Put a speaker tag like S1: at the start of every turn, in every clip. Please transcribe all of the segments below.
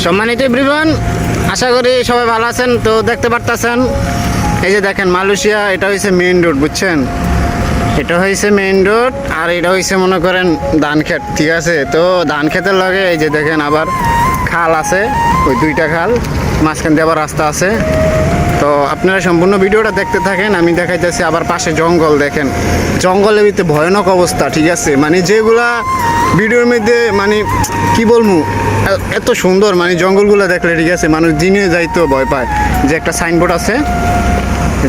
S1: সম্মানিত এভরিওয়ান, আশা করি সবাই ভালো আছেন। তো দেখতে পারতেছেন এই যে দেখেন মালয়েশিয়া, এটা হয়েছে মেইন রোড, বুঝছেন? এটা হয়েছে মেইন রোড আর এটা হয়েছে মনে করেন ধান ক্ষেত, ঠিক আছে? তো ধান ক্ষেতের লগে এই যে দেখেন আবার খাল আছে, ওই দুইটা খাল, মাঝখান দিয়ে আবার রাস্তা আছে। তো আপনারা সম্পূর্ণ ভিডিওটা দেখতে থাকেন, আমি দেখাইতেছি। আবার পাশে জঙ্গল, দেখেন জঙ্গলের ভিতরে ভয়ানক অবস্থা, ঠিক আছে? মানে যেগুলা ভিডিওর মধ্যে মানে কি বলবো, এত সুন্দর মানে জঙ্গলগুলো দেখলে, ঠিক আছে, মানুষ দিনে যাইতেও ভয় পায়। যে একটা সাইনবোর্ড আছে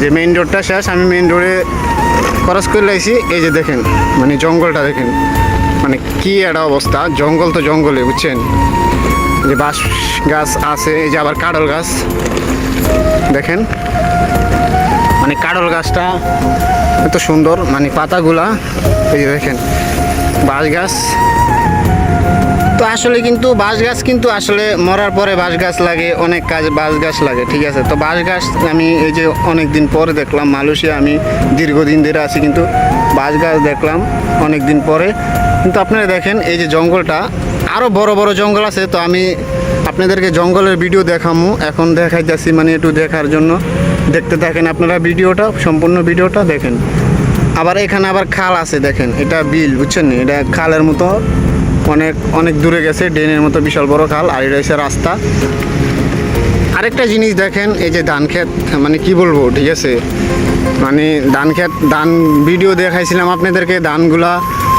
S1: যে মেইন রোডটা শেষ, আমি মেইন রোডে ক্রস করে লাইছি। এই যে দেখেন মানে জঙ্গলটা দেখেন, মানে কি একটা অবস্থা। জঙ্গল তো জঙ্গলে, বুঝছেন? যে বাঁশ গাছ আছে, এই যে আবার কাঁঠাল গাছ দেখেন, মানে কাঁঠাল গাছটা এত সুন্দর, মানে পাতাগুলা এই যে দেখেন। বাঁশ গাছ তো আসলে কিন্তু বাঁশ গাছ কিন্তু আসলে মরার পরে বাঁশ গাছ লাগে, অনেক কাজ বাঁশ গাছ লাগে, ঠিক আছে? তো বাঁশ গাছ আমি এই যে অনেক দিন পরে দেখলাম মালয়েশিয়া, আমি দীর্ঘদিন ধরে আছি কিন্তু বাঁশ গাছ দেখলাম অনেক দিন পরে। কিন্তু আপনারা দেখেন এই যে জঙ্গলটা, আরও বড় বড় জঙ্গল আছে। তো আমি আপনাদেরকে জঙ্গলের ভিডিও দেখামু, এখন দেখাইতেছি, মানে একটু দেখার জন্য দেখতে থাকেন আপনারা ভিডিওটা, সম্পূর্ণ ভিডিওটা দেখেন। আবার এখানে আবার খাল আছে, দেখেন এটা বিল, বুঝছেন? এটা খালের মতো অনেক অনেক দূরে গেছে, ড্রেনের মতো বিশাল বড় খাল, আর এটা হচ্ছে রাস্তা। আরেকটা জিনিস দেখেন, এই যে ধান ক্ষেত, মানে কি বলবো, ঠিক আছে? মানে ধান ক্ষেত, ধান ভিডিও দেখাইছিলাম আপনাদেরকে, ধানগুলা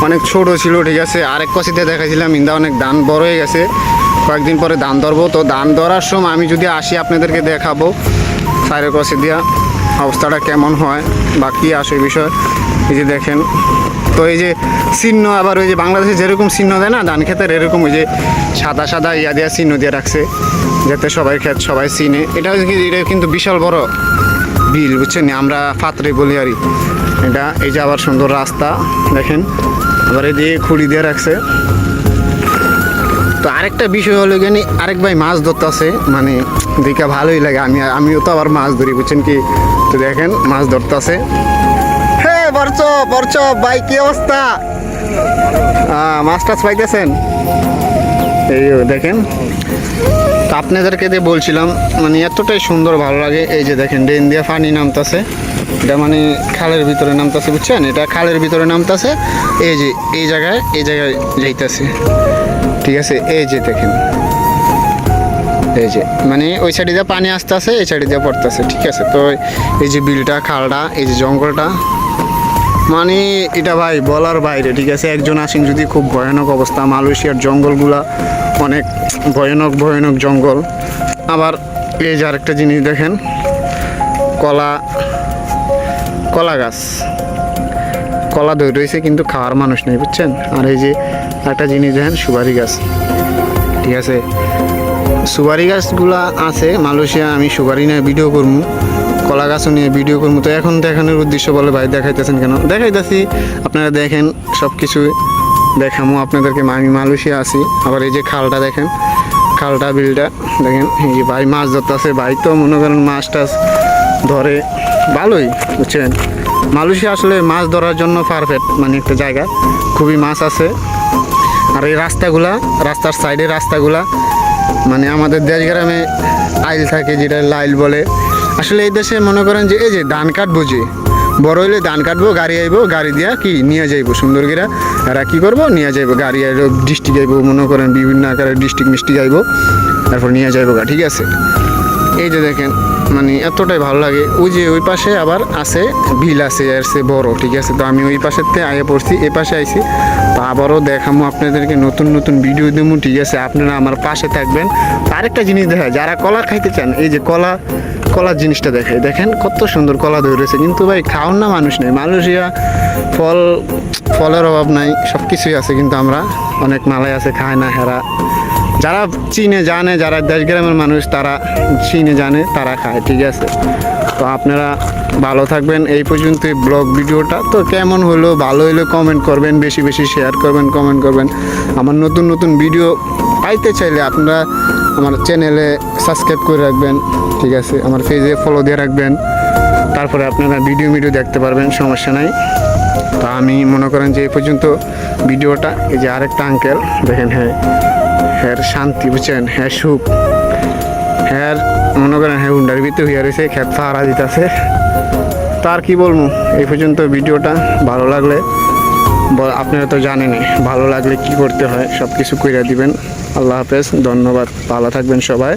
S1: অনেক ছোট ছিল, ঠিক আছে? আরেক কষিতে দেখাইছিলাম, ইন্দা অনেক ধান বড় হয়ে গেছে, কয়েকদিন পরে ধান ধরবো। তো ধান ধরার সময় আমি যদি আসি আপনাদেরকে দেখাবো সাইরের কষি দিয়া অবস্থাটা কেমন হয় বা কী আসে বিষয়। এই যে দেখেন, তো এই যে চিহ্ন, আবার ওই যে বাংলাদেশে যেরকম চিহ্ন দেয় না ধান ক্ষেতের, এরকম ওই যে সাদা সাদা ইয়া দেওয়া চিহ্ন দিয়ে রাখছে, যাতে সবাই ক্ষেত সবাই চিনে। এটা কিন্তু বিশাল বড় বিল, বুঝছেন? আমরা ফাতরে বলি আর এটা। এই যে আবার সুন্দর রাস্তা দেখেন, আবার এই দিয়ে খুঁড়ি দিয়ে রাখছে। তো আরেকটা বিষয় হলো গেনি, আরেক ভাই মাছ ধরতে আছে, মানে দেখা ভালোই লাগে। আমিও তো আবার মাছ ধরি, বুঝছেন কি? তো দেখেন মাছ ধরতে আছে। হ্যাঁ বরচ ভাই, কি অবস্থা? মাছ টাছ পাইতেছেন? এই দেখেন, তো আপনাদেরকে দিয়ে বলছিলাম, মানে এতটাই সুন্দর ভালো লাগে। এই যে দেখেন ড্রেন দিয়ে পানি নামতেছে, এটা মানে খালের ভিতরে নামতেছে, বুঝছেন? এটা খালের ভিতরে নামতেছে, এই যে এই জায়গায় যাইতেছে, ঠিক আছে? এই যে দেখেন, এই যে মানে ওই সাইডে দিয়ে পানি আসতে আছে, এই সাইডে দিয়ে পড়তেছে, ঠিক আছে? তো এই যে বিলটা, খালটা, এই যে জঙ্গলটা, মানে এটা ভাই বলার বাইরে, ঠিক আছে? একজন আসেন যদি, খুব ভয়ানক অবস্থা। মালয়েশিয়ার জঙ্গলগুলা অনেক ভয়ানক ভয়ানক জঙ্গল। আবার এই যে আরেকটা জিনিস দেখেন, কলা গাছ, কলা ধরে রয়েছে কিন্তু খাওয়ার মানুষ নেই, বুঝছেন? আর এই যে একটা জিনিস দেখেন, সুপারি গাছ, ঠিক আছে? সুপারি গাছগুলা আছে মালয়েশিয়া। আমি সুপারি নিয়ে ভিডিও করবো, কলা গাছও নিয়ে ভিডিও করবো। তো এখন দেখানোর উদ্দেশ্য বলে ভাই দেখাইতেছেন কেন? দেখাইতেছি, আপনারা দেখেন, সব কিছু দেখামো আপনাদেরকে। আমি মালয়েশিয়া আছি। আবার এই যে খালটা দেখেন, খালটা, বিলটা দেখেন। এই যে ভাই মাছ ধরতে আছে, ভাই তো মনে করেন মাছ টাছ ধরে ভালোই, বুঝছেন? মালয়েশিয়া আসলে মাছ ধরার জন্য পারফেক্ট, মানে একটা জায়গা, খুবই মাছ আছে। আর এই রাস্তাগুলা, রাস্তার সাইডে রাস্তাগুলা, মানে আমাদের দেশ গ্রামে আইল থাকে, যেটা লাইল বলে। আসলে এই দেশে মনে করেন যে এই যে ধান কাটবো, যে বড় হইলে ধান কাটবো, গাড়ি আইবো, গাড়ি দিয়া কি নিয়ে যাইবো সুন্দর করে। এরা কী করবো, নিয়ে যাইবো, গাড়ি আইবো, ডিস্ট্রিক্ট আইবো, মনে করেন বিভিন্ন আকারের ডিস্ট্রিক্ট আইবো, তারপর নিয়ে যাইবো গা, ঠিক আছে? এই যে দেখেন, মানে এতটাই ভালো লাগে। ওই যে ওই পাশে আবার আছে বিল আছে, এর সে বড়, ঠিক আছে? তো আমি ওই পাশের থেকে আগে পড়ছি, এ পাশে আইছি। তো আবারও দেখামো আপনাদেরকে, নতুন নতুন ভিডিও দেবো, ঠিক আছে? আপনারা আমার পাশে থাকবেন। আরেকটা জিনিস দেখা, যারা কলা খাইতে চান, এই যে কলার জিনিসটা দেখায়, দেখেন কত সুন্দর কলা ধরেছে। কিন্তু ভাই খাওয়ার না মানুষ নেই। মালয়েশিয়া ফলের অভাব নাই, সব কিছুই আছে, কিন্তু আমরা অনেক মালাই আছে খায় না। হেরা যারা চিনে জানে, যারা দেশ গ্রামের মানুষ, তারা চিনে জানে, তারা খায়, ঠিক আছে? তো আপনারা ভালো থাকবেন। এই পর্যন্তই ব্লগ ভিডিওটা। তো কেমন হলো, ভালো হলো কমেন্ট করবেন, বেশি বেশি শেয়ার করবেন, কমেন্ট করবেন। আমার নতুন নতুন ভিডিও পাইতে চাইলে আপনারা আমার চ্যানেলে সাবস্ক্রাইব করে রাখবেন, ঠিক আছে? আমার পেজে ফলো দিয়ে রাখবেন, তারপরে আপনারা ভিডিও দেখতে পারবেন, সমস্যা নাই। তা আমি মনে করেন যে এই পর্যন্ত ভিডিওটা। এই যে আরেকটা আঙ্কেল দেখেন, হ্যাঁ হ্যার শান্তি বুঝছেন, হ্যাঁ সুখ, হ্যাঁ মনে করেন হ্যাঁ হুন্ডার ভিতরে হইয়া রয়েছে, খেত পাহারা দিতেছে। তার কি বলবো, এই পর্যন্ত ভিডিওটা। ভালো লাগলে আপনারা তো জানেনই, ভালো লাগলে কি করতে হয় সব কিছু কইরা দিবেন। আল্লাহ হাফেজ, ধন্যবাদ, ভালো থাকবেন সবাই।